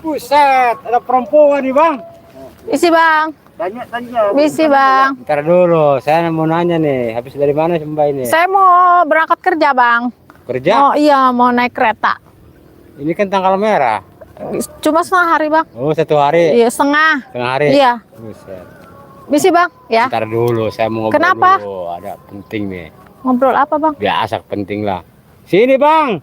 Buset, ada perempuan nih bang. Isi bang. Tanya. Misi bang. Ntar dulu, saya mau nanya nih, habis dari mana sih Mbak ini? Saya mau berangkat kerja bang. Kerja? Oh iya mau naik kereta. Ini kan tanggal merah. Cuma setengah hari bang. Oh, 1 hari. Iya setengah. Setengah hari. Iya. Buset. Misi bang ya. Ntar dulu, saya mau ngobrol Kenapa? dulu. Ada penting nih. Ngobrol apa bang? Biasa penting lah. Sini bang.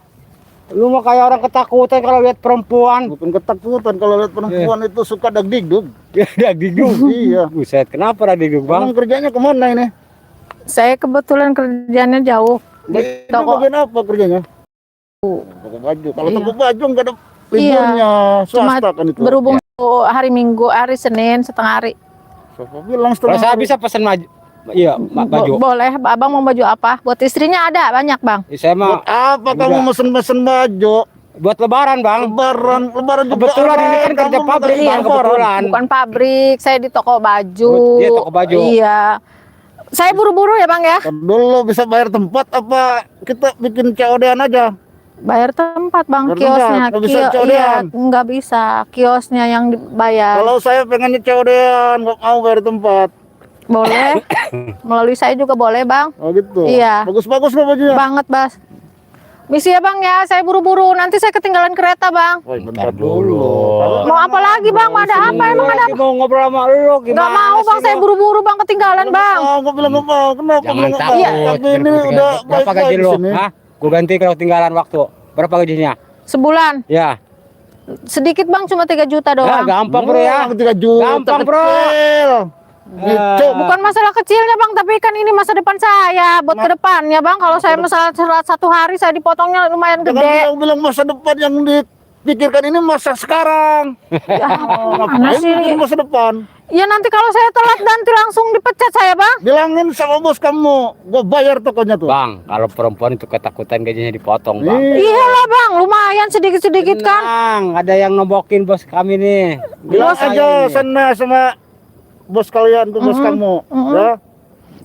Lu mau kayak orang ketakutan kalau lihat perempuan. Bukan ketakutan kalau lihat perempuan itu suka dagdikduk. Dagdikduk. Iya. Buset, kenapa dagdikduk bang? Emang kerjanya kemana ini? Saya kebetulan kerjanya jauh. Ini Toko. bagian apa kerjanya? Toko baju. Kalau Iya. toko baju nggak ada liburnya Cuma swasta kan itu. berhubung hari Minggu, hari Senin setengah hari. Siapa bilang Kalau setengah saya hari? bisa pesan iya, baju. Boleh, abang mau baju apa? Buat istrinya ada banyak bang. Saya mau Buat apa kamu Enggak. mesen-mesen baju? buat lebaran bang. Lebaran juga. Kebetulan ini kan kerja Kamu pabrik nggak bang, lebaran. kebetulan. Bukan pabrik, saya di toko baju. Oh, dia toko baju. Iya. Saya buru-buru ya bang ya. Ntar dulu bisa bayar tempat apa kita bikin COD-an aja? Bayar tempat bang, Bayar kiosnya. tempat, nggak bisa Iya, COD-an. nggak bisa. Kiosnya yang dibayar. Kalau saya pengennya COD-an, nggak mau bayar tempat. Boleh. Melalui saya juga boleh bang. Oh gitu. Iya. Bagus-bagus loh bajunya. Banget bas. Misi ya bang ya, saya buru-buru. Nanti saya ketinggalan kereta bang. Woi, Bentar bentar dulu. dulu. Mau apa lagi bang? Mau ada apa? Emang ada apa? Mau ngobrol sama lu gimana? Nggak mau bang, sih saya lu? buru-buru bang, ketinggalan bang. Gue bilang nggak mau. Kenapa? Jangan bilang nggak takut. mau? Tapi ini udah Berapa baik-baik gaji di lu? sini. Hah? Gue ganti kalau ketinggalan waktu. Berapa gajinya? Sebulan. Ya. Sedikit bang, cuma 3 juta Ya, doang. gampang bro ya. 3 juta. Gampang, bro. Kecil. Gitu. Bukan masalah kecilnya bang, tapi kan ini masa depan saya. Buat ke depannya bang, kalau saya masalah 1 hari saya dipotongnya lumayan Jangan gede. bilang masa depan yang dipikirkan ini masa sekarang. Ya, mana Ngapain sih? bikin masa depan? Ya nanti kalau saya telat nanti langsung dipecat saya bang. Bilangin sama bos kamu, gue bayar tokonya tuh. Bang, kalau perempuan itu ketakutan gajinya dipotong bang. Iyalah bang, lumayan sedikit-sedikit kan. Tenang, ada yang nombokin bos kami nih. Bilang Saya aja ini. sana sama bos kalian tuh, bos kamu. Ya.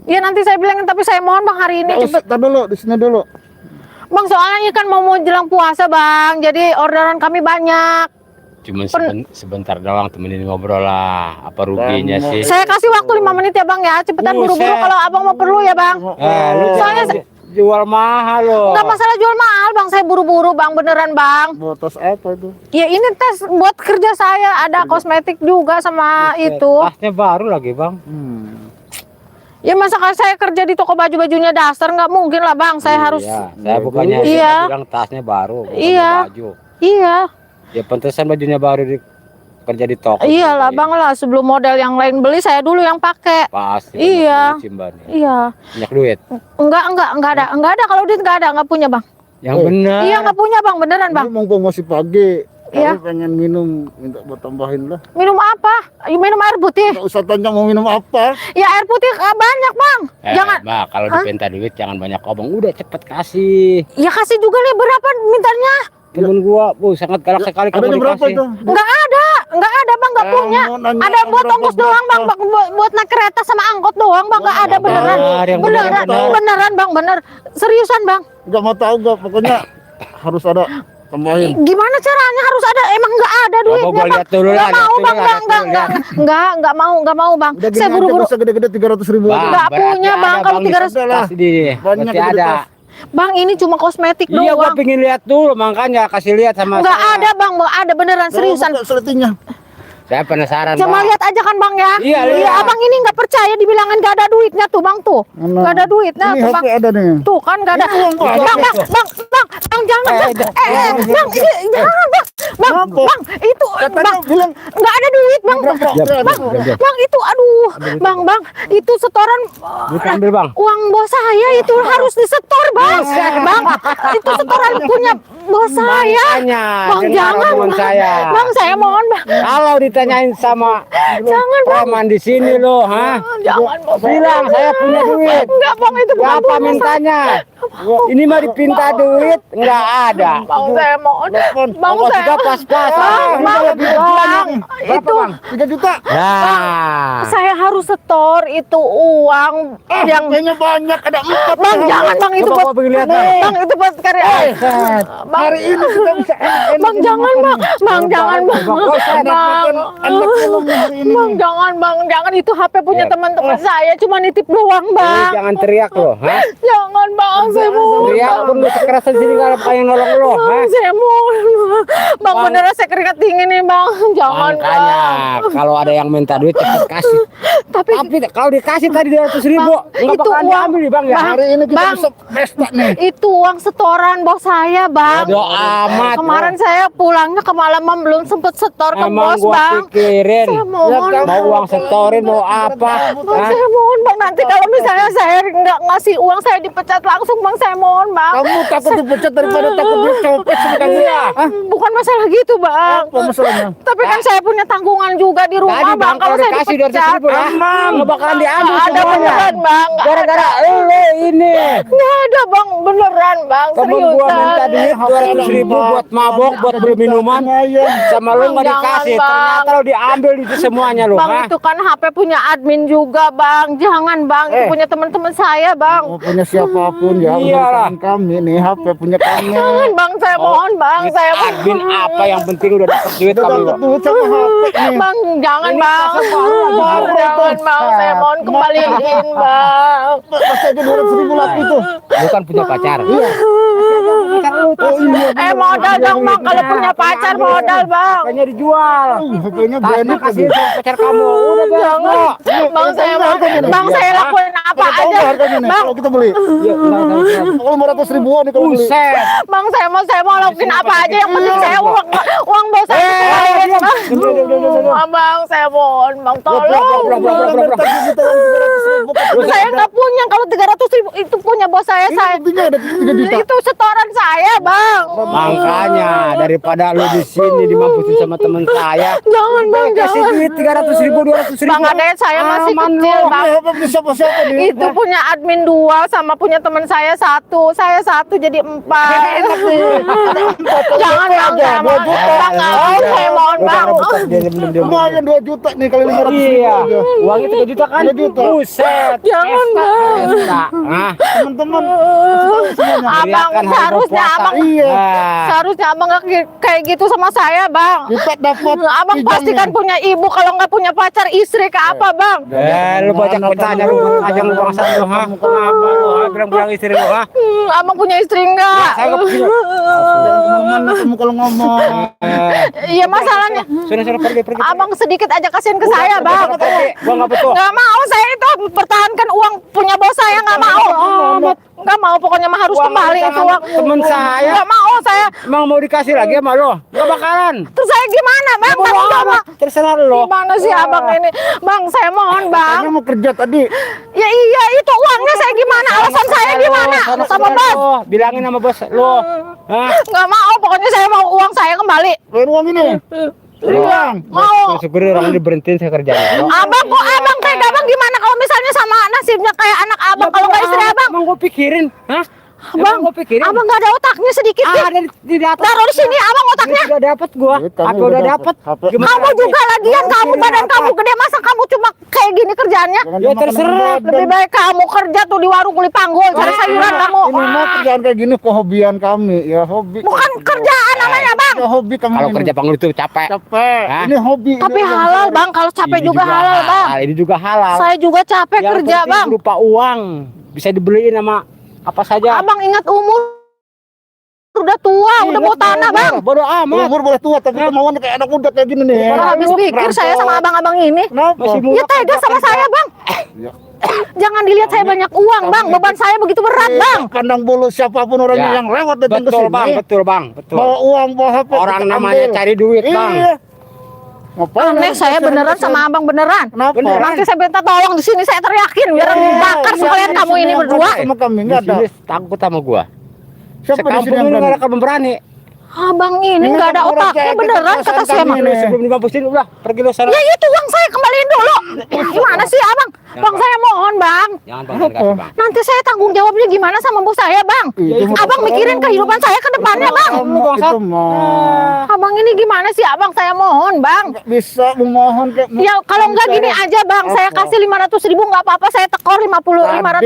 Ya nanti saya bilangin, tapi saya mohon bang hari ini cepet. Tar dulu, di sini dulu. Bang soalnya ini kan mau jelang puasa bang, jadi orderan kami banyak. Cuma sebentar doang temenin ngobrol lah. Apa ruginya Kamu- sih? Saya kasih waktu 5 menit ya bang ya, cepetan Buset. buru-buru kalau abang mau perlu ya bang. Lu Soalnya jangan jual mahal loh. Nggak masalah jual mahal bang, saya buru-buru bang, beneran bang. Botas apa itu? Ya ini tes buat kerja saya, ada kosmetik juga sama itu. Tasnya baru lagi bang. Ya masa kalau saya kerja di toko baju-bajunya dasar nggak mungkin lah bang, saya harus. Iya, saya bukannya Iya. saya bilang tasnya baru, bukan Iya. baju. Iya, Ya pantesan bajunya baru kerja di toko. iyalah bang lah, sebelum model yang lain beli saya dulu yang pakai. Pasti. Iya. banyak duit sih, Mbak, nih. Iya, Banyak duit. enggak ada kalau duit nggak punya bang. Yang benar. Iya nggak punya bang, beneran bang. Ini mumpung masih pagi. Iya. Kami pengen minum, minta buat tambahin lah. Minum apa? Minum air putih. Nggak usah tanya mau minum apa. Ya air putih banyak bang. Jangan. Mbak, kalau dipinta duit jangan banyak ngomong. Udah cepet kasih. Ya kasih juga nih berapa mintanya? Temen gua, sangat galak sekali Adanya berapa komunikasi. itu? Nggak ada bang, nggak punya. Kamu nanya Ada buat berapa, ongkos doang bang, buat naik kereta sama angkot doang bang, nggak ada beneran. yang bener, Beneran, yang bener. beneran bang, bener. Seriusan bang. Nggak mau tahu gak, pokoknya harus ada tambahin. Gimana caranya harus ada? Emang nggak ada duitnya gua bang. lihat dulu lah, Nggak mau lihat bang, dulu lah, nggak mau bang. Udah gini Saya aja, buru-buru. nggak usah gede-gede 300.000 Bang, aja. Nggak berarti punya, ada, Bang, kalau di 300 tas di Banyak berarti di ada. tas. Bang ini cuma kosmetik Iya, gua doang. pengen lihat dulu, makanya kasih lihat sama Nggak saya. ada bang, nggak ada beneran seriusan. Buka seletinya. Saya penasaran, Cuma Bang. lihat aja kan bang ya. Iya, lihat. abang ini nggak percaya dibilangin nggak ada duitnya tuh bang tuh. Mana? Nggak ada duitnya Ini tuh HP bang. ada nih. Tuh kan nggak ada. Ini uang gua, Bang, ada bang, jangan bang. Bang, jangan bang. Bang, Kenapa? bang, itu Katanya bang. bilang Nggak ada duit bang. berapa? Bang itu aduh, bang, itu setoran. Bukan ambil, Bang. Uang bos saya itu harus disetor bang. Bang, itu setoran punya bos saya. Makanya, Bang dengar jangan omongan bang. saya. Bang saya mohon bang. Kalau ditanyain sama Jangan, Bang. preman di sini lo, hah? Jangan bang. Bilang saya punya duit. Enggak bang itu bukan Berapa punya saya. mintanya? Ini mah dipinta duit, nggak ada. Bang saya mohon. Bang Ongkos saya. juga pas pas-pasan. Bang, Lebih banyak. Berapa, itu Bang? 3 juta. Nah. saya harus setor itu uang yang Kayaknya banyak, ada 4. Bang, jangan Bang, itu Coba buat gua lihat, Bang. Bang, itu buat karya. Bang, Hari ini kita bisa enak-enak Bang, jangan Bang, Bang, jangan Bang, Bang, jangan Bang, jangan itu HP punya Ya. teman-teman saya, cuma nitip doang Bang. Jangan teriak lo, ha? Jangan Bang, saya mohon. Teriak pun lu sekerasan sini kalau ada yang nolong lo, ha? Bang, saya mohon. Bang, beneran saya keringat dingin nih Bang, jangan Makanya Bang. kalau ada yang minta duit cepat kasih. Tapi Tapi kalau dikasih tadi 200.000, Bang, nggak itu bakalan uang. diambil nih, Bang ya. Bang, Hari ini kita Bang. bisa pesta nih. itu uang setoran bos saya Bang. Bodo amat. Kemarin saya pulangnya kemalaman belum sempet setor ke Emang bos gua Bang. pikirin. Saya mohon Ya, Mau uang setorin mau apa? Bang, Hah? saya mohon Bang, nanti kalau misalnya saya nggak ngasih uang saya dipecat langsung Bang, saya mohon Bang. Kamu takut dipecat daripada takut dicopet sebentar ya. Bukan masalah gitu Bang. Apa masalahnya? Tapi kan saya punya tanggungan juga di rumah Tadi Bang, kalau saya dikasih dipecat. 200.000 ya, nggak bakalan diambil Nggak ada semuanya. beneran Bang. Nggak Gara-gara ada. lo ini. Nggak ada Bang, beneran Bang, Kamu gua seriusan. minta duit 200.000 buat mabok, buat beli minuman, sama lo nggak Jangan, dikasih. Bang. Ternyata lo diambil itu semuanya lo, Bang, ha? itu kan HP punya admin juga Bang. Jangan Bang, itu punya teman-teman saya Bang. Mau punya siapapun ya, Iyalah. urusan kami nih, HP punya kami. Jangan Bang, saya mohon Bang, Duit saya admin apa yang penting udah dapet duit Udah kamu. dapat duit sama HP nih. Bang, jangan Ini Bang. pasal baru, baru Jangan itu. Bang, saya mohon kembaliin Bang. Kasih aja 200.000 laku itu. Bukan punya pacar. Iya. Modal dong Bang, kalau punya pacar modal Bang. Makanya dijual. HP-nya Tasnya branded kasih lagi. sama pacar kamu. Udah beres Jangan. kok. Bang, saya mohon. Bang, saya lakuin apa Kita tahu aja. nggak harganya nih Bang, kalau kita beli? Ya, udah. 500 ribuan nih kalau beli. Buset. Bang, saya mau lakuin apa aja, yang penting saya uang bos saya dikembaliin, Bang. Bang, saya mohon Bang, tolong. Saya nggak punya, kalau 300.000 itu punya bos saya. Buktinya ada 3 juta. Itu setoran saya Bang. Makanya daripada lu di sini dimampusin sama temen saya, Jangan Bang, kasih jangan. duit 300.000, 200.000. Bang Ade, saya masih Aman kecil lu. Bang. Apa beli siapa-siapa nih? Itu punya admin 2 sama punya teman saya 1. Saya 1 jadi 4. Jangan Bang, saya mohon. Bang, saya mohon Bang. Lumayan 2 juta nih kali 500 ribu Iya, aja. uangnya 3 juta kan? 3 juta. Buset. Jangan Bang. Nah, Teman-teman, Abang, teriakan hari seharusnya berpuasa. Abang Iya. seharusnya Abang nggak kayak gitu sama saya Bang. kita dapat Abang pinjamnya. pastikan punya ibu, kalau nggak punya pacar istri ke apa Bang? lu baca tanya lu aja lu bangsa lu, ha? Kenapa lu, ha? Bilang-bilang istri lu, ha? Abang punya istri nggak? Saya nggak punya. Jangan kemana-mana kamu kalau ngomong. Iya masalahnya. Sudah pergi. Abang sedikit aja kasihin ke saya Bang. Gua nggak betul. Nggak mau saya itu pertahankan uang punya bos saya, nggak mau. Nggak mau, pokoknya mah harus Uang kembali kita itu sama uang. temen saya. Nggak mau saya. Emang mau dikasih lagi sama lu? Nggak bakalan. Terus saya gimana Bang? Tanggung jawab. Terserah lu. Gimana sih Abang ini? Bang, saya mohon Bang. Kamu mau kerja tadi. Ya iya, itu uangnya saya gimana? Alasan saya gimana? Sama bos. Bilangin sama bos lu. Hah? Nggak mau, pokoknya saya mau uang saya kembali. Bayar uang ini. Uang. Mau. Syukur orang diberhentiin saya kerjanya. Abang kok abang tega Bang, gimana kalau misalnya sama nasibnya kayak anak abang, kalau nggak istri abang? Emang gua pikirin, hah? Abang, Emang gua pikirin. abang nggak ada otaknya sedikit sih. Ada di atas. Taruh di sini abang otaknya. Udah dapat gua. Apa udah dapat? Kamu juga lagian, kamu badan kamu gede, masa kamu cuma kayak gini kerjaannya? Ya terserah. Lebih baik kamu kerja tuh di warung beli panggul, cari sayuran kamu. Ini mah kerjaan kayak gini kehobian kami, ya hobi. Bukan kerjaan namanya Bang. Ya hobi kami. Kalau ini. kerja panggul itu capek. capek. Hah? Ini hobi. Tapi ini halal Bang, kalau capek Ini juga halal Bang. Ini juga halal. Saya juga capek Yang kerja penting Bang. berupa uang. Bisa dibeliin sama apa saja. Abang ingat umur udah tua, udah mau tanah Bang. Bodoh amat. Umur boleh tua tapi kemauan kayak anak muda kayak gini nih. Kalau habis pikir saya sama abang-abang ini. Kenapa? Masih Ya tega sama saya Bang. Ya. Jangan dilihat saya banyak uang Bang, beban saya begitu berat Bang. Pandang bulu siapapun orangnya Ya. yang lewat datang ke Betul sini. bang, betul bang, betul. Bawa uang, bawa HP. Orang kita namanya ambil. cari duit bang. Iya. Ngapain? Aneh saya beneran sama abang beneran. Kenapa? Beneran. Nanti saya minta tolong di sini, saya teriakin biar bakar sekalian kamu ini berdua. Sama kami Di enggak ada. sini takut sama gua. Siapa di Sekampung sini yang ini nggak berani? akan berani. Abang ini nggak ada otaknya beneran kata saya mah. Sebelum dimabusin udah pergi lu sana. Ya itu uang saya kembaliin dulu. Gimana sih abang? Bang saya mohon bang. Jangan bang, dikasih bang. Nanti saya tanggung jawabnya gimana sama bos saya bang. Abang mikirin kehidupan saya ke depannya bang. Itu mah Abang ini gimana sih abang? Saya mohon bang. bisa memohon kayak Ya kalau nggak gini aja bang, saya kasih 500.000 nggak apa-apa, saya tekor 500.000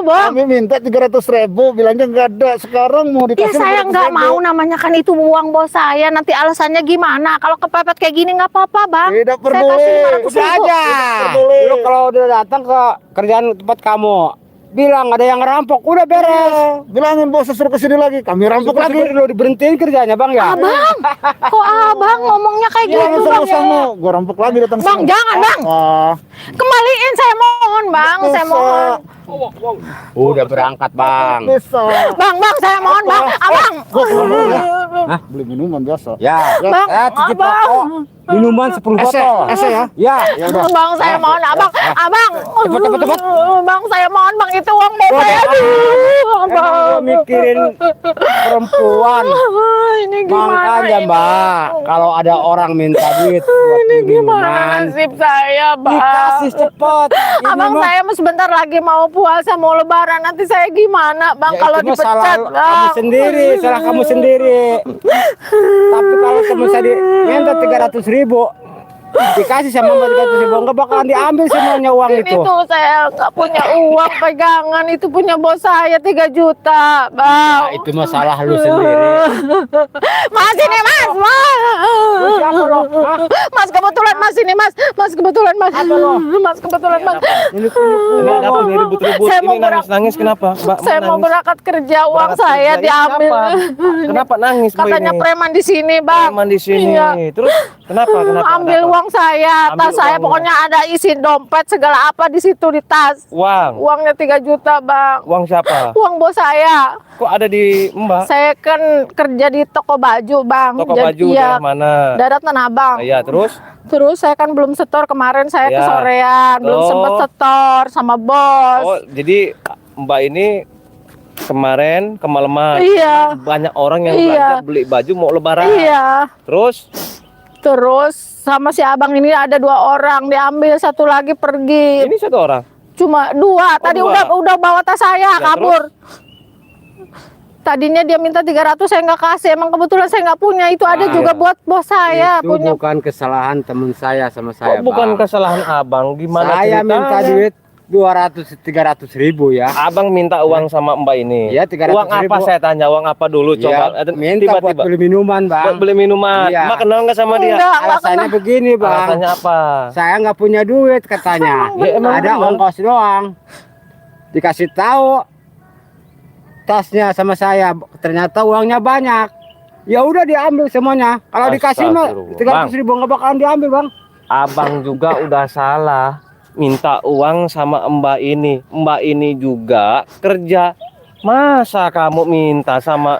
bang. Kami minta 300.000, bilangnya nggak ada. Sekarang mau Ya dikasih saya nggak 500.000. mau, namanya kan itu uang bos saya. Nanti alasannya gimana? Kalau kepepet kayak gini nggak apa-apa bang. Tidak Saya peduli. kasih Udah 500.000. aja. Lu kalau udah datang ke kerjaan tempat kamu, bilang ada yang ngerampok, udah beres. Bilangin bos suruh kesini lagi, kami rampok lagi. Lu diberhentiin kerjanya bang ya. Abang, kok abang ngomongnya kayak Jangan gitu bang? sama-sama, gua rampok lagi datang Bang, sini. jangan, Bang. Ah, Kembaliin saya mohon bang, saya bisa. mohon. Udah berangkat bang. Bisa. Bang, saya mohon bang, abang. Hah? Beli minuman biasa. Ya. Bang, Titip abang. rokok. Minuman 10 botol. Ese ya. Ya. Ya udah. Bang, saya mohon abang, abang. Cepet. Bang, saya mohon bang, itu uang bos saya. Aduh, Emang abang. lu mikirin perempuan. Ini gimana Makanya ini? mbak, kalau ada orang minta duit buat Ini beli gimana minuman, nasib saya bang? dikasih cepet. Ini Abang mah- saya sebentar lagi mau puasa, mau lebaran. Nanti saya gimana bang Ya, kalau itu mah salah dipecat kamu bang? sendiri, salah kamu sendiri. Tapi kalau temen saya minta 300.000, dikasih sama mbak 300.000, nggak bakalan diambil semuanya uang Ini itu. tuh saya nggak punya uang pegangan, itu punya bos saya 3 juta bang. Nah, itu masalah lu sendiri. Mas ini mas, Siapa lo? Hah? mas kebetulan mas ini mas kebetulan mas, mas kebetulan mas. Ini Ini ada apa nih ribut-ribut? Saya mau Ini nangis-nangis kenapa? Mbak, Saya mau nangis. berangkat kerja, uang Berangkat saya kerja. diambil. Kenapa nangis Mbak Katanya ini? preman di sini bang. Preman di sini. Iya. Terus kenapa? Ambil Ada apa? uang saya, Ambil tas saya uangnya. pokoknya ada isi dompet segala apa di situ di tas. Uang. Uangnya 3 juta bang. Uang siapa? Uang bos saya. Kok ada di Mbak? Saya kan kerja di toko baju bang. Toko Jadi, baju iya, daerah mana? daerah Tanah Abang. Iya, terus? Terus saya kan belum setor kemarin, saya Ya. kesorean, belum Oh. sempat setor sama bos. Oh, jadi Mbak ini kemarin kemalaman. Iya. Banyak orang yang Iya. belanja beli baju mau lebaran. Iya. Terus? Terus sama si abang ini ada 2 orang, diambil, satu lagi pergi. Ini satu orang. Cuma 2. Tadi 2. udah bawa tas saya Ya, kabur. Tadinya dia minta 300, saya nggak kasih. Emang kebetulan saya nggak punya. Itu ada Ah, juga ya. buat bos saya itu punya. bukan kesalahan teman saya sama saya. Kok bukan Bang. kesalahan abang? Gimana Saya ceritanya? minta duit 200-300.000 ya. Abang minta uang sama Mbak ini. Iya, 300.000. Uang apa saya tanya? Uang apa dulu? Coba. Ya, minta buat Tiba-tiba. beli minuman bang. Buat beli minuman. Iya. Mbak kenal nggak sama dia? Enggak Alasannya kenal. begini bang. Alasannya apa? Saya nggak punya duit katanya. Ya, emang Ada benar. ongkos doang. Dikasih tahu tasnya sama saya, ternyata uangnya banyak. Ya udah diambil semuanya. Kalau dikasih mah Astagfirullah. 300.000 nggak bakalan diambil bang. Abang juga udah salah. Minta uang sama Mbak ini. Mbak ini juga kerja. Masa kamu minta sama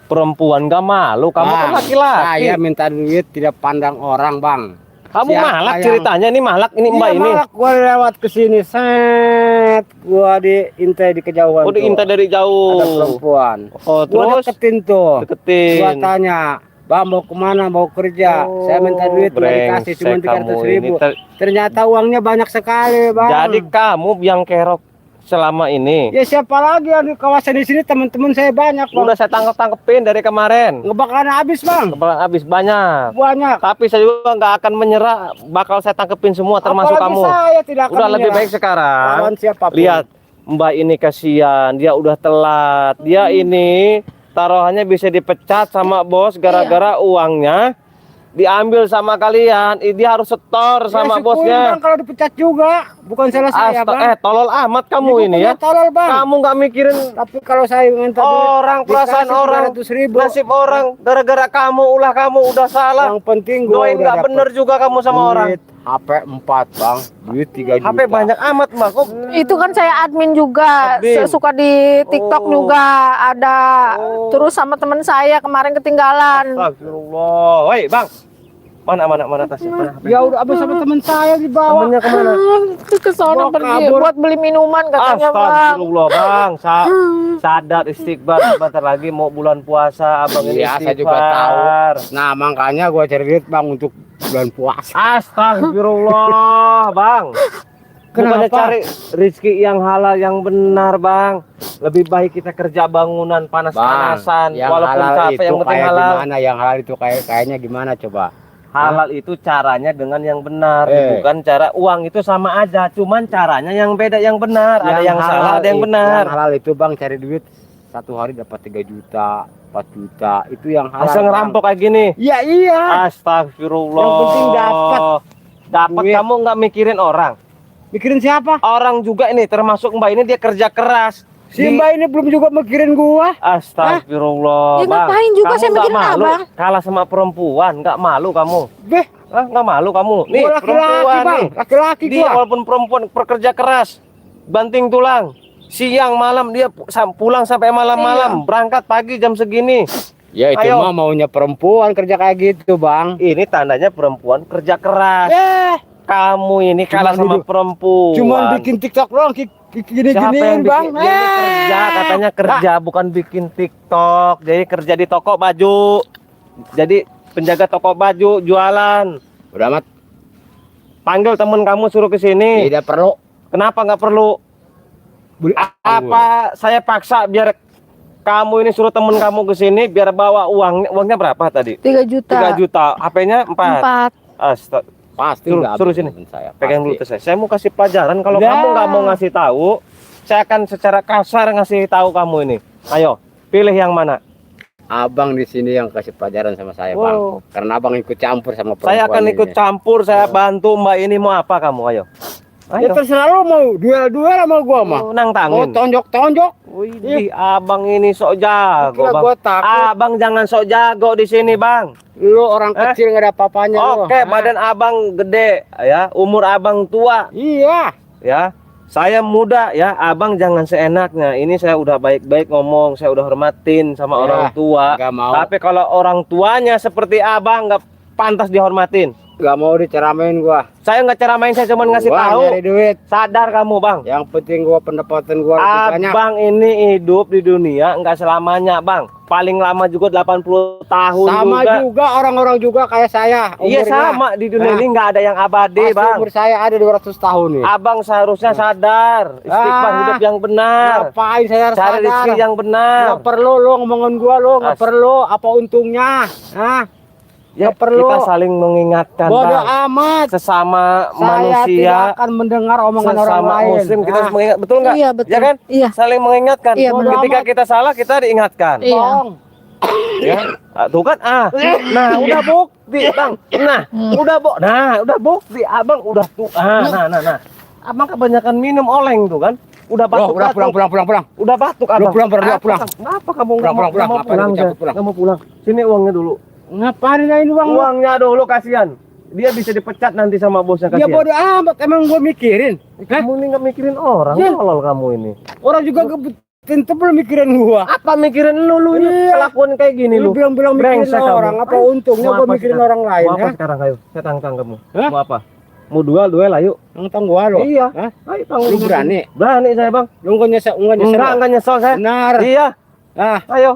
perempuan? Gak malu? Kamu kan Bang, laki-laki. Saya minta duit tidak pandang orang bang. Kamu Siapa malak yang- ceritanya. Ini malak ini Mbak Iya, ini. malah gua lewat ke sini, set, gua diintai di kejauhan. Oh, diintai dari Ada jauh. perempuan. Oh, Gua terus deketin tuh. Gua deketin. tanya, bang mau kemana? Mau kerja? Oh, Saya minta duit, nggak dikasih, cuma brengsek kamu 300.000. ini. Ternyata uangnya banyak sekali, bang. Jadi kamu yang kerok selama ini. Ya siapa lagi yang di kawasan di sini, teman-teman saya banyak, bang. Udah saya tangkepin dari kemarin. Nggak bakalan habis, bang. Kebetulan habis banyak. Banyak. Tapi saya juga nggak akan menyerah. Bakal saya tangkepin semua termasuk Apalagi kamu. saya tidak akan Udah lebih menyerah. baik sekarang. Lawan siapapun. Lihat Mbak ini kasihan. Dia udah telat. Dia ini taruhannya bisa dipecat sama bos gara-gara uangnya diambil sama kalian. Dia harus setor Ya, sama syukur, bosnya. bang, kalau dipecat juga, bukan salah saya, bang. Tolol amat kamu ini ya. Tolol, bang. Kamu nggak mikirin Tapi kalau saya minta duit, orang, perasaan dikasih orang, 300.000. nasib orang. Gara-gara kamu udah salah. Yang penting gua Doain udah nggak dapet bener juga kamu sama orang. duit HP 4, bang. Duit 3 juta. HP banyak amat mah kok. Itu kan saya admin juga, Admin. suka di TikTok Oh. juga ada. Oh. Terus sama teman saya kemarin ketinggalan. Astagfirullah. Woi, Bang. Mana tasnya? Mana? Ya udah abis sama teman saya dibawa. Temennya kemana? Ke sono Bawa pergi kabur. buat beli minuman katanya, Bang. Astagfirullah bang, sadar istighfar sebentar lagi mau bulan puasa abang ini Iya, saya juga istighfar. Nah makanya gua cari duit bang untuk bulan puasa. Astagfirullah bang. Bukannya Kenapa? cari rezeki yang halal yang benar bang. Lebih baik kita kerja bangunan panas-panasan yang walaupun halal capek itu yang penting kayak halal. gimana? Yang halal itu kayaknya gimana coba? Halal itu caranya dengan yang benar, Eh. bukan cara uang itu sama aja, cuman caranya yang beda yang benar. Ada yang halal salah, ada yang itu- benar. Yang halal itu bang cari duit satu hari dapat 3 juta, 4 juta. Itu yang halal. Masa Bang. ngerampok kayak gini? Iya iya. Astagfirullah. Yang penting dapat. Dapat Duit. kamu nggak mikirin orang. Mikirin siapa? Orang juga ini termasuk Mbak ini dia kerja keras. Si Mbak ini belum juga mikirin gua. Astagfirullah, Ya, Bang. ngapain juga Kamu saya nggak mikirin malu abang? kalah sama perempuan, nggak malu kamu? Beh, Hah, nggak malu kamu? Nih, gua laki-laki perempuan bang. nih. Laki-laki Dia gua. walaupun perempuan pekerja keras, banting tulang. Siang malam dia pulang sampai malam-malam, berangkat pagi jam segini. Ya itu Ayo. mah maunya perempuan kerja kayak gitu bang. Ini tandanya perempuan kerja keras. Kamu ini kalah Cuman sama duduk. perempuan. Cuman bikin TikTok doang Siapa gini-giniin yang bang. bikin? Dia ini kerja, katanya kerja bukan bikin TikTok. Jadi kerja di toko baju. Jadi penjaga toko baju, jualan. Udah amat. Panggil temen kamu suruh ke sini. Tidak perlu. Kenapa nggak perlu? Beli Apa saya paksa biar kamu ini suruh temen kamu ke sini biar bawa uang. Uangnya berapa tadi? 3 juta. 3 juta. HP-nya 4. 4. Astaga. Pasti Suruh- nggak suruh habis sini. temen saya. Pegang dulu Pasti. ke saya. Saya mau kasih pelajaran. Kalau Dah. kamu nggak mau ngasih tahu, saya akan secara kasar ngasih tahu kamu ini. Ayo, pilih yang mana? Abang di sini yang kasih pelajaran sama saya Wow. bang. Karena abang ikut campur sama perempuan. Saya akan ikut ini. campur. Saya bantu Mbak ini mau apa kamu? Ayo. Ya Ayo. terserah lu mau duel-duel sama gua mah. Nang Mau tangin. tonjok-tonjok. Wih, abang ini sok jago, Kira bang. gua takut. Abang jangan sok jago di sini, bang. Lu orang kecil nggak ada apa-apanya lu. Oke, badan abang gede, ya. Umur abang tua, Iya. ya. Saya muda, ya. Abang jangan seenaknya. Ini saya udah baik-baik ngomong, saya udah hormatin sama Ya, orang tua. nggak mau. Tapi kalau orang tuanya seperti abang nggak pantas dihormatin. Gak mau diceramain gua. Saya nggak ceramain, saya cuma ngasih Gua tahu. nyari duit. Sadar kamu, bang. Yang penting gua pendapatan gua lebih banyak. Abang ini hidup di dunia nggak selamanya, bang. Paling lama juga 80 tahun Sama juga. juga orang-orang juga kayak saya. Iya umurnya. sama, di dunia Nah, ini nggak ada yang abadi, Pasti bang. umur saya ada 200 tahun nih. Abang seharusnya sadar, istighfar Ah. hidup yang benar, Ngapain saya harus cari rezeki sadar? yang benar. Nggak perlu lu ngomongin gua lu, nggak As- perlu. Apa untungnya? Hah? Ya nggak perlu. kita saling mengingatkan, Bodoh bang. amat. Sesama Saya manusia, tidak akan mendengar omongan orang sesama lain. muslim kita harus Nah, mengingat, betul nggak? Iya, betul. Ya kan? Iya. Saling mengingatkan. Iya, benar. Ketika kita salah kita diingatkan. Iya. tolong. Ya, tuh kan nah udah bukti bang, udah bukti abang udah tuh, nah, abang kebanyakan minum oleng tuh kan, udah Loh, batuk, udah pulang. udah batuk Lu abang. pulang, pulang. Kenapa kamu Pulang. nggak mau Ngapain pulang? lu cabut pulang? Nggak mau pulang. Sini uangnya dulu. Ngapain ini uang? Uangnya dulu kasihan. Dia bisa dipecat nanti sama bosnya Ya kasihan. bodoh amat, emang gua mikirin. Hah? Kamu ini nggak mikirin orang, Ya. tolol kamu ini. Orang juga tentu belum mikirin gua. Apa mikirin lu ini Iya. kelakuan kayak gini Lu lu? bilang mikirin Brengsek kamu. orang, apa Ayo, untungnya mau gua apa mikirin sekarang? orang lain, Mau apa ha? sekarang ayo? Saya tantang kamu. Hah? Mau apa? Mau duel ayo. Nantang gua lo. Iya. Hah? Ayo tanggung. Lu berani? Berani saya, Bang. Lu nggak nyesel, Enggak nyesel saya. Benar. Iya. Ah, Ayo.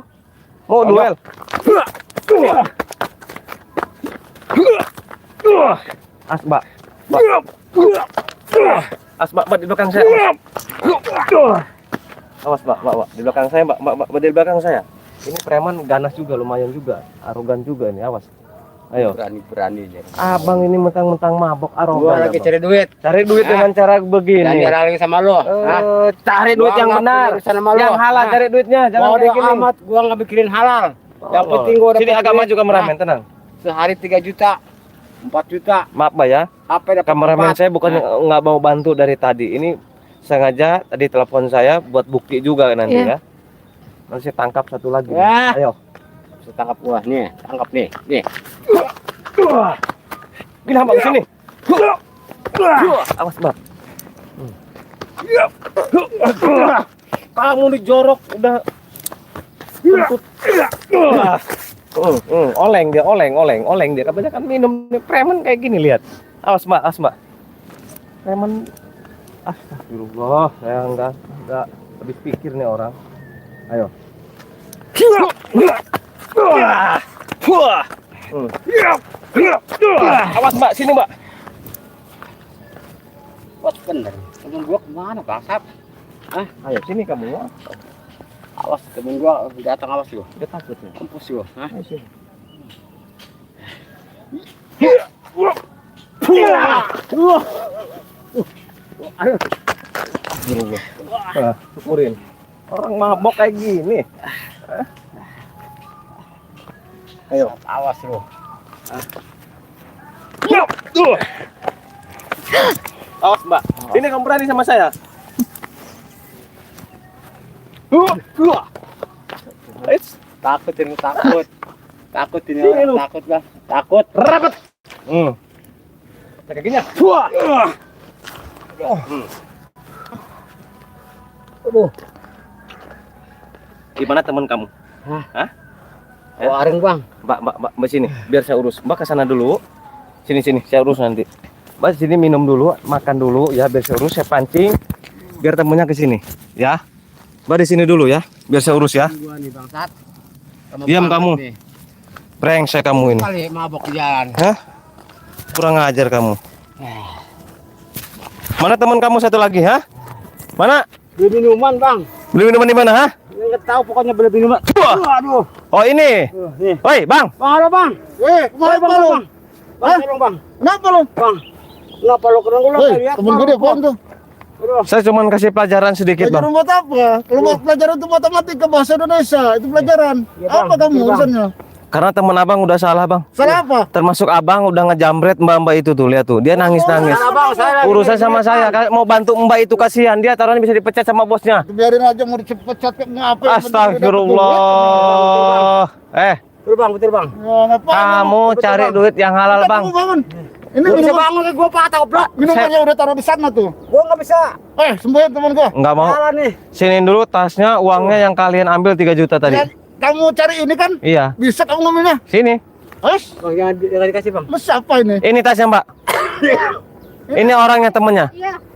Mau Ayo. duel. Asbak. Asbak, Mbak, di belakang saya. Awas, Mbak, di belakang saya, Mbak, di belakang saya. Ini preman ganas juga, lumayan juga, arogan juga ini, awas. Ayo. berani jadi. Abang ini mentang-mentang mabok arogan. Gua lagi Abang. cari duit. Cari duit Ah. dengan cara begini. Jangan lagi sama lo. Cari duit Gua yang nggak benar, punya urusan sama lo. yang halal, Ah. cari duitnya, jangan Bodoh kayak gini. amat, gua nggak mikirin halal. Yang Oh. penting gua Sini dapat agama duit. juga meramen, tenang. Sehari 3 juta, 4 juta. Maaf, Mbak ya. Apa dapat Kameramen 4? saya bukan nggak mau bantu dari tadi. Ini sengaja tadi telepon saya buat bukti juga nanti Iya. ya. Nanti saya tangkap satu lagi. Ya. Ayo. Bisa tangkap gua nih, tangkap nih. Nih. Gila, Mbak, sini. Awas, Mbak. Kamu dijorok udah kentut. Oleng dia, oleng dia. Kebanyakan minum nih, preman kayak gini lihat. Awas mbak. Preman, astagfirullah, saya enggak habis pikir nih orang. Ayo. Awas mbak, sini mbak. Wah, bener. Temen gua kemana, bangsat? Ayo sini kamu. Awas, temen gua datang, awas gua. Udah takut nih. Kampus gua. Hah? Ayo sini. Syukurin. Orang mabok kayak gini. Ayo, Awas lu. awas mbak. Ini kamu berani sama saya? Takut ini, takut. Takut ini, Sini lu. takut bang. Takut. Rapat. Kakinya. Aduh. Gimana teman kamu? Hah? Oh, areng bang. Mbak sini, biar saya urus. Mbak ke sana dulu. Sini, saya urus nanti. Mbak sini minum dulu, makan dulu ya, biar saya urus, saya pancing. Biar temunya ke sini, ya. Mbak di sini dulu ya, biar saya urus ya. Gua nih bangsat. Diam kamu. Brengsek kamu ini. Kali mabok di jalan. Hah? Kurang ajar kamu. Mana teman kamu satu lagi, hah? Mana? Beli minuman bang. Beli minuman di mana, hah? Nggak tahu pokoknya beli minuman. Aduh. Oh ini. Nih. Woi, Bang. Bang, halo bang. Kemana Bang, lu? bang. Bang, tolong bang. Kenapa lu? Bang. Kenapa lo kena gula Hei, temen gue dia apaan tuh? Aduh. Saya cuma kasih pelajaran sedikit, Pelajaran Bang. buat apa? Kalau buat pelajaran itu matematika, bahasa Indonesia, itu pelajaran. Iya, Bang. Apa kamu Iya, Bang. urusannya? Karena teman Abang udah salah, Bang. Salah apa? Termasuk Abang udah ngejamret Mbak itu tuh, lihat tuh. Dia nangis-nangis. Salah, Bang, saya lagi Urusan sama ngeliat, saya, Bang. mau bantu Mbak itu kasihan. Dia taruhannya bisa dipecat sama bosnya. Itu biarin aja mau dipecat kayak ngapa? yang penting dia dapat Astagfirullah. Betul bang, betul bang. duit. Ya, ngapain Kamu lu? cari Bang. duit yang halal, Udah, Bang. kamu bangun. Ini Gak bisa minuman, bangun, gua patah goblok. minumannya udah taruh di sana tuh. Gua nggak bisa. Sembuhin teman gua. Enggak mau. Jalan nih. Siniin dulu tasnya, uangnya yang kalian ambil 3 juta tadi. Ya, kamu cari ini kan? Iya. Bisa kamu ngomongnya? Sini. Bang, jangan dikasih bang. Lu siapa ini? Ini tasnya, Mbak. Ini orangnya temennya.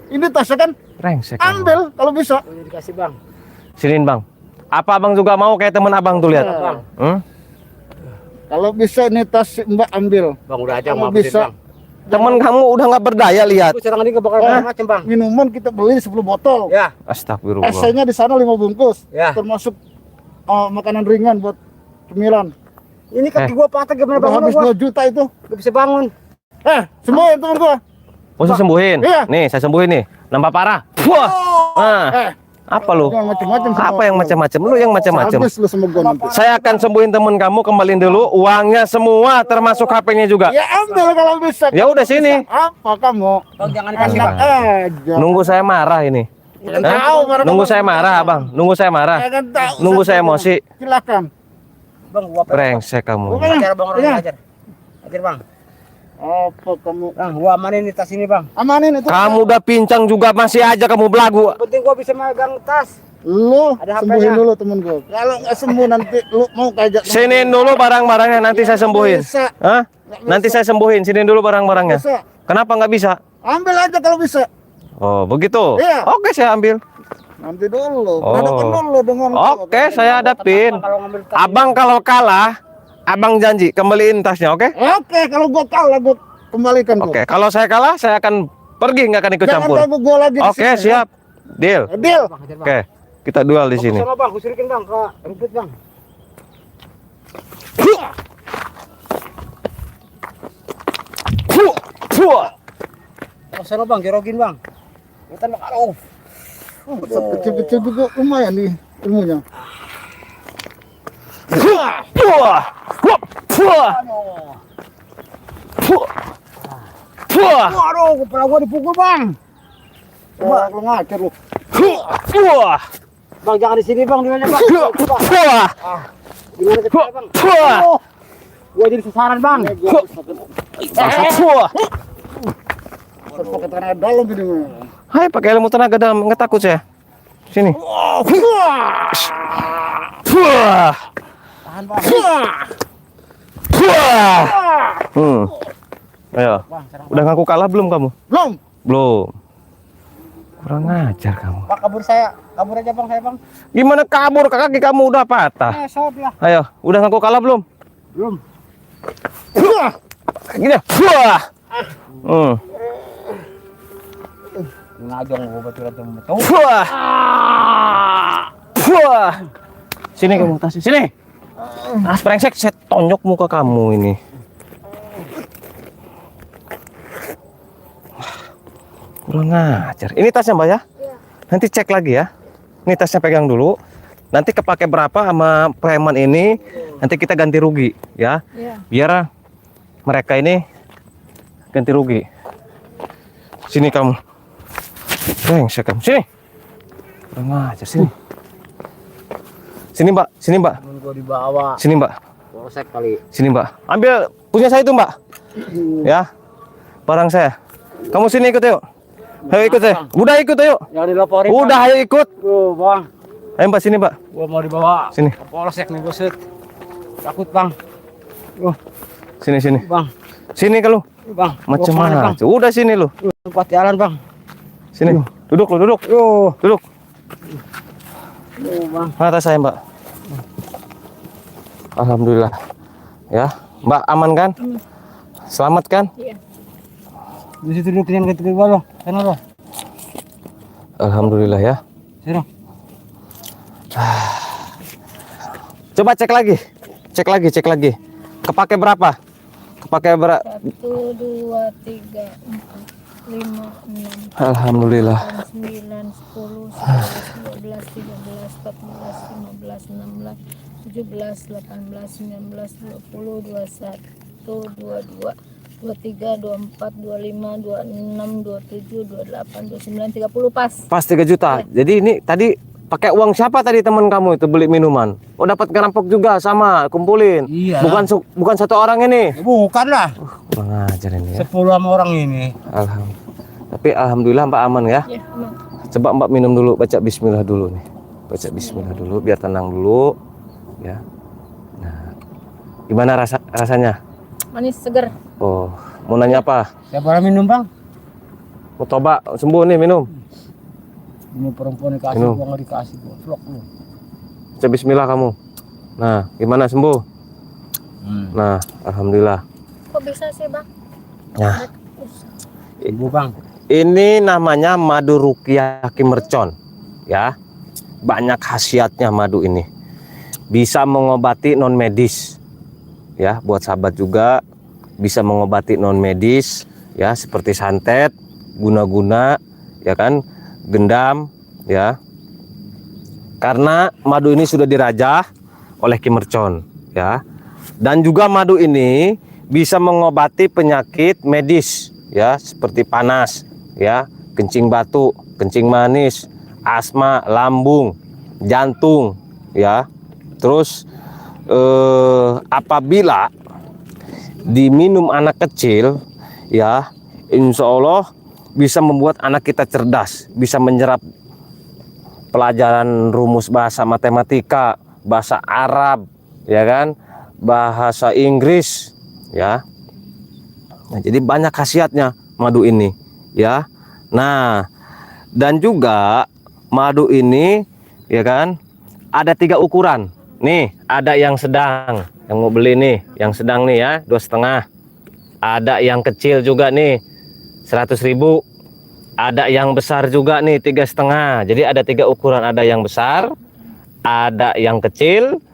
Ini tasnya kan? Brengsek. kamu. Ambil kalau bisa. Jangan dikasih bang. Siniin, Bang. Apa Abang juga mau kayak temen Abang tuh lihat? Bang. Kalau bisa ini tas Mbak ambil. Bang udah aja Kamu maafin bisa. bang. Temen kamu udah nggak berdaya lihat. Gua sekarang ini gak bakal macam bang. Minuman kita beli 10 botol. Ya, Astagfirullah. Esnya di sana 5 bungkus. Ya. Termasuk makanan ringan buat cemilan. ini kaki gua patah gimana Udah bangun habis gua? 2 juta itu. Gak bisa bangun. Sembuhin teman gua. Mau saya sembuhin? Iya. Nih, saya sembuhin nih. Nambah parah. Wah. Nah, apa lu? Jangan macam-macam sama Apa yang gua. macam-macam? Lu yang macam-macam. Habis lu sama gua nanti. Saya akan sembuhin temen kamu, kembaliin dulu uangnya semua termasuk HP-nya juga. Ya ambil kalau bisa. Ya udah sini. Apa kamu? Bang jangan dikasih Enak bang. aja. Nunggu saya marah ini. Ya, tahu, marah Nunggu kamu. saya marah, Bang. Nunggu saya marah. Ya kan tahu. Nunggu saya emosi. Silakan. Bang gua Brengsek kamu. ajar bang orang Iya. ajar. Ajar bang. Apa kamu? Bang gua amanin di tas ini bang. Amanin itu. Kamu udah pincang juga masih aja kamu belagu. Yang penting gua bisa megang tas. Lu Ada sembuhin HP-nya. dulu temen gua. Kalau nggak sembuh nanti lu mau kayak Siniin dulu barang-barangnya, nanti saya sembuhin. Bisa. Hah? Nanti saya sembuhin. Siniin dulu barang-barangnya. Bisa. Kenapa nggak bisa? Ambil aja kalau bisa. Oh, begitu. Iya. Oke, saya ambil. Nanti dulu. Oh. Hadapin dulu dengan Oke, saya hadapin. Kalau ngambil tas. Abang kalau kalah, Abang janji kembaliin tasnya, oke? Oke, kalau gua kalah gua kembalikan gua. Oke, kalau saya kalah, saya akan pergi, nggak akan ikut Jangan campur. ganggu gua lagi di Oke, sini, siap. Deal. ya. Deal. Bang, ajar bang. Oke, kita duel di sini. Sama bang, kusirikin bang ke rumput bang. Oh, sana bang, jorogin bang. Kita bang, aduh. Kecil-kecil juga lumayan nih ilmunya. Waduh, kepala gua dipukul bang. Wah, lu ngajar lu. Bang, jangan di sini bang, di mana bang? Gimana kecil bang? Aduh. Gua jadi sasaran bang. Terus pakai tenaga dalam ini. Hai, pakai ilmu tenaga dalam, nggak takut saya. Sini. Tahan bang. Wah. Ayo. Bang, serang. Udah ngaku kalah belum kamu? Belum. Belum. Kurang ajar kamu. Bang, kabur saya. Kabur aja bang, saya bang. Gimana kabur, kaki kamu udah patah. Sob lah. Ayo, udah ngaku kalah belum? Belum. Gini. Wah. Ngajong gua betul-betul betul. Wah. Wah. Sini kamu tasnya. Sini. Brengsek, saya tonjok muka kamu ini. Kurang ajar. Ini tasnya Mbak ya? Nanti cek lagi ya. Ini tasnya pegang dulu. Nanti kepake berapa sama preman ini, nanti kita ganti rugi ya. Biar mereka ini ganti rugi. Sini kamu. Brengsek kamu. Sini. Kurang ajar sini. Sini Mbak, sini Mbak. Gua dibawa. Sini Mbak. Polsek kali. Sini Mbak. Ambil punya saya itu Mbak. Ya. Barang saya. Kamu sini ikut yuk. Ayo ikut saya. Udah ikut ayo. Jangan dilaporin. Udah ayo ikut. Bang. Ayo Mbak sini Mbak. Gua mau dibawa. Sini. Ke polsek nih buset. Takut bang. Sini sini. Bang. Sini kalau. Bang. Macam Gua kemana, mana? Bang? Udah sini lu. Tempat jalan bang. Sini. Duduk lu, duduk. Duduk. Bang. Mana tas saya Mbak? Alhamdulillah. Ya, Mbak aman kan? Selamat kan? Iya. Di situ dulu kalian ke bawah. Sana lo. Alhamdulillah ya. Sana. Coba cek lagi. Cek lagi. Kepake berapa? Kepake berapa? 1, 2, 3, 4, 5, 6, Alhamdulillah. 9, 10, 11, 12, 13, 14, 15, 16, 17, 18, 19, 20, 21, 22, 23, 24, 25, 26, 27, 28, 29, 30 pas. Pas 3 juta. Jadi ini tadi pakai uang siapa tadi teman kamu itu beli minuman? Oh dapat ngerampok juga sama, kumpulin. Iya. Bukan satu orang ini. Bukan lah. Kurang ajar ini ya. 10 sama orang ini. Alhamdulillah. Tapi alhamdulillah Mbak aman ya. Ya, aman. Coba Mbak minum dulu, baca bismillah dulu nih. Baca bismillah dulu biar tenang dulu ya. Nah. Gimana rasanya? Manis seger. Oh, mau nanya apa? Saya boleh minum bang? Mau coba sembuh nih minum. Ini perempuan dikasih, Minum. gua nggak dikasih, gua vlog lu. Baca bismillah kamu. Nah, gimana sembuh? Nah, alhamdulillah. Kok bisa sih bang? Nah, Ibu bang. ini namanya madu ruqyah Kimercon ya. Banyak khasiatnya madu ini. Bisa mengobati non medis. Ya, buat sahabat juga bisa mengobati non medis ya seperti santet, guna-guna ya kan, gendam ya. Karena madu ini sudah dirajah oleh Kimercon ya. Dan juga madu ini bisa mengobati penyakit medis ya seperti panas ya, kencing batu, kencing manis, asma, lambung, jantung ya. Terus apabila diminum anak kecil ya, insya Allah bisa membuat anak kita cerdas, bisa menyerap pelajaran rumus bahasa matematika, bahasa Arab ya kan, bahasa Inggris ya. Nah, jadi banyak khasiatnya madu ini ya. Nah, dan juga madu ini ya kan ada 3 ukuran. Nih, ada yang sedang, yang mau beli nih, yang sedang nih ya, 2,5. Ada yang kecil juga nih, 100.000. Ada yang besar juga nih, 3,5. Jadi ada 3 ukuran, ada yang besar, ada yang kecil,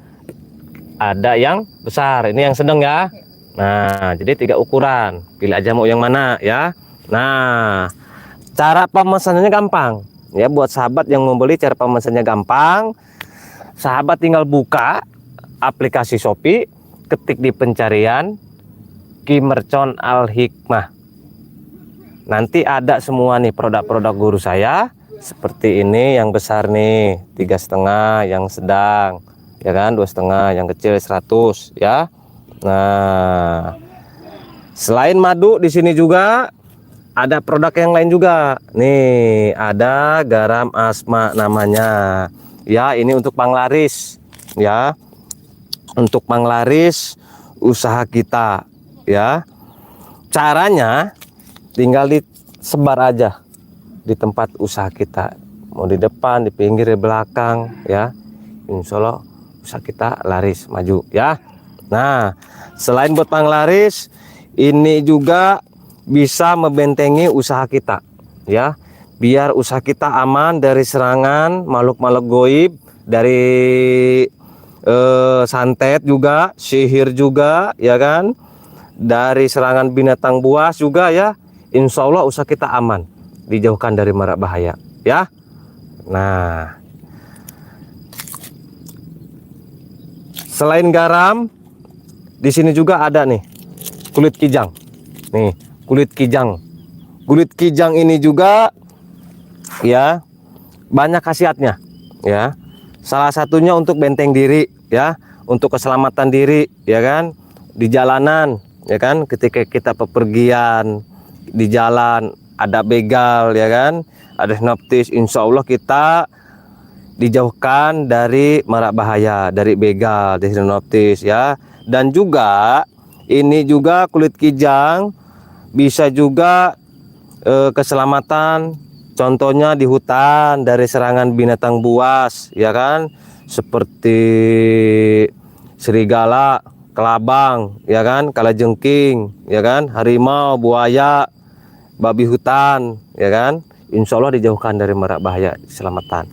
ada yang besar. Ini yang sedang ya. Nah, jadi 3 ukuran. Pilih aja mau yang mana ya. Nah, cara pemesanannya gampang. Ya, buat sahabat yang mau beli cara pemesanannya gampang. Sahabat tinggal buka aplikasi Shopee, ketik di pencarian Kimercon Al Hikmah. Nanti ada semua nih produk-produk guru saya. Seperti ini yang besar nih 3,5, yang sedang ya kan 2,5, yang kecil 100 ya. Nah, selain madu di sini juga ada produk yang lain juga. Nih, ada garam asma namanya. Ya, ini untuk panglaris ya. Untuk panglaris usaha kita ya. Caranya tinggal disebar aja di tempat usaha kita, mau di depan, di pinggir, di belakang ya. Insya Allah usaha kita laris maju ya. Nah, selain buat panglaris, ini juga bisa membentengi usaha kita ya, biar usaha kita aman dari serangan makhluk-makhluk goib, dari santet juga, sihir juga ya kan, dari serangan binatang buas juga ya. Insya Allah usaha kita aman, dijauhkan dari mara bahaya ya. Nah, selain garam, di sini juga ada nih kulit kijang. Nih, kulit kijang. Kulit kijang ini juga ya banyak khasiatnya ya. Salah satunya untuk benteng diri ya, untuk keselamatan diri ya kan, di jalanan ya kan, ketika kita bepergian di jalan ada begal ya kan, ada sinoptis, insya Allah kita dijauhkan dari mara bahaya, dari begal, dari sinoptis ya. Dan juga ini juga kulit kijang bisa juga keselamatan, contohnya di hutan dari serangan binatang buas ya kan, seperti serigala, kelabang ya kan, kalajengking ya kan, harimau, buaya, babi hutan ya kan. Insya Allah dijauhkan dari mara bahaya, keselamatan.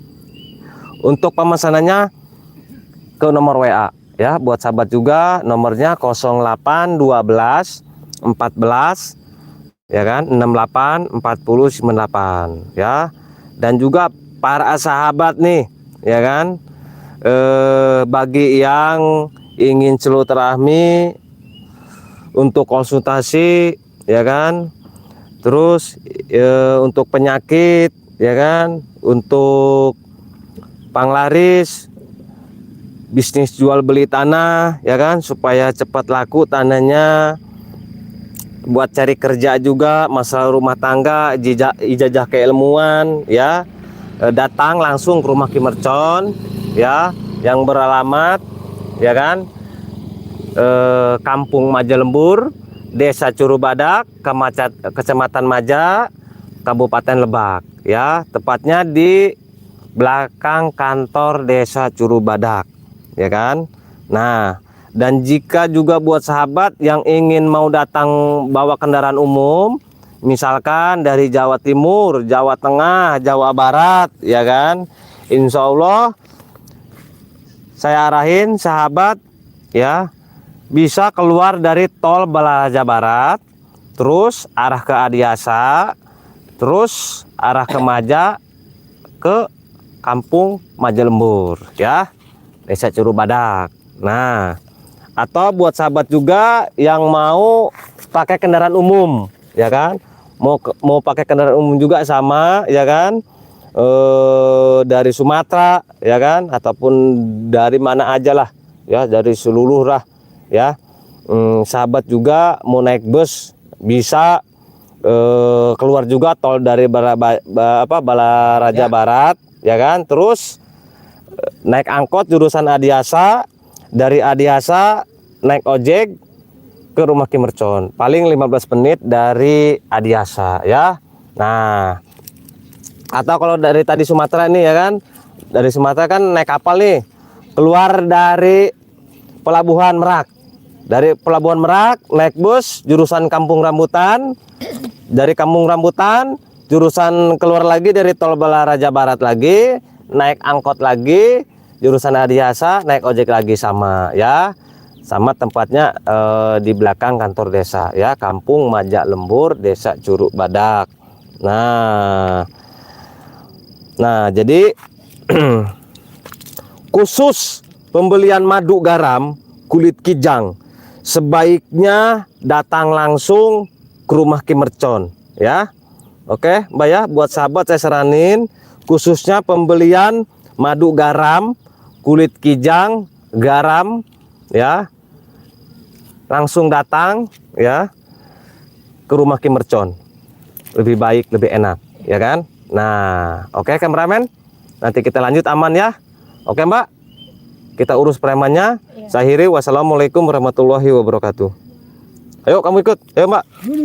Untuk pemesanannya ke nomor WA ya, buat sahabat juga nomornya 0812 14 ya kan, 68 40 98 ya. Dan juga para sahabat nih ya kan, bagi yang ingin silaturahmi untuk konsultasi ya kan, terus untuk penyakit ya kan, untuk panglaris, bisnis jual beli tanah ya kan, supaya cepat laku tanahnya, buat cari kerja juga, masalah rumah tangga, ijazah keilmuan ya, datang langsung ke rumah Ki Mercon ya, yang beralamat ya kan, Kampung Majalembur, Desa Curubadak, Kecamatan Maja, Kabupaten Lebak ya, tepatnya di belakang kantor Desa Curubadak ya kan. Nah, dan jika juga buat sahabat yang ingin mau datang bawa kendaraan umum, misalkan dari Jawa Timur, Jawa Tengah, Jawa Barat ya kan, insya Allah saya arahin sahabat ya, bisa keluar dari tol Balaraja Barat, terus arah ke Adiasa, terus arah ke Maja, ke Kampung Majalembur ya, Desa Curubadak. Nah, atau buat sahabat juga yang mau pakai kendaraan umum ya kan, mau pakai kendaraan umum juga sama ya kan, dari Sumatera ya kan, ataupun dari mana aja lah ya, dari seluruh lah ya. Sahabat juga mau naik bus bisa, keluar juga tol dari Balaraja Barat ya kan, terus naik angkot jurusan Adiasa, dari Adiasa naik ojek ke rumah Ki Mercon, paling 15 menit dari Adiasa ya. Nah, atau kalau dari tadi Sumatera nih ya kan, dari Sumatera kan naik kapal nih, keluar dari Pelabuhan Merak, dari Pelabuhan Merak naik bus jurusan Kampung Rambutan, dari Kampung Rambutan jurusan keluar lagi dari tol Balaraja Barat lagi, naik angkot lagi jurusan Adiasa, naik ojek lagi sama ya, sama tempatnya di belakang kantor desa ya, Kampung Maja Lembur, Desa Curug Badak. Nah jadi khusus pembelian madu garam kulit kijang sebaiknya datang langsung ke rumah Ki Mercon ya. Oke Mbak ya, buat sahabat saya saranin khususnya pembelian madu garam kulit kijang garam ya, langsung datang ya ke rumah Ki Mercon, lebih baik, lebih enak ya kan. Nah oke kameramen, nanti kita lanjut aman ya. Oke Mbak. kita urus premannya. Saya akhiri, wassalamualaikum warahmatullahi wabarakatuh. Ayo kamu ikut, ayo Mbak.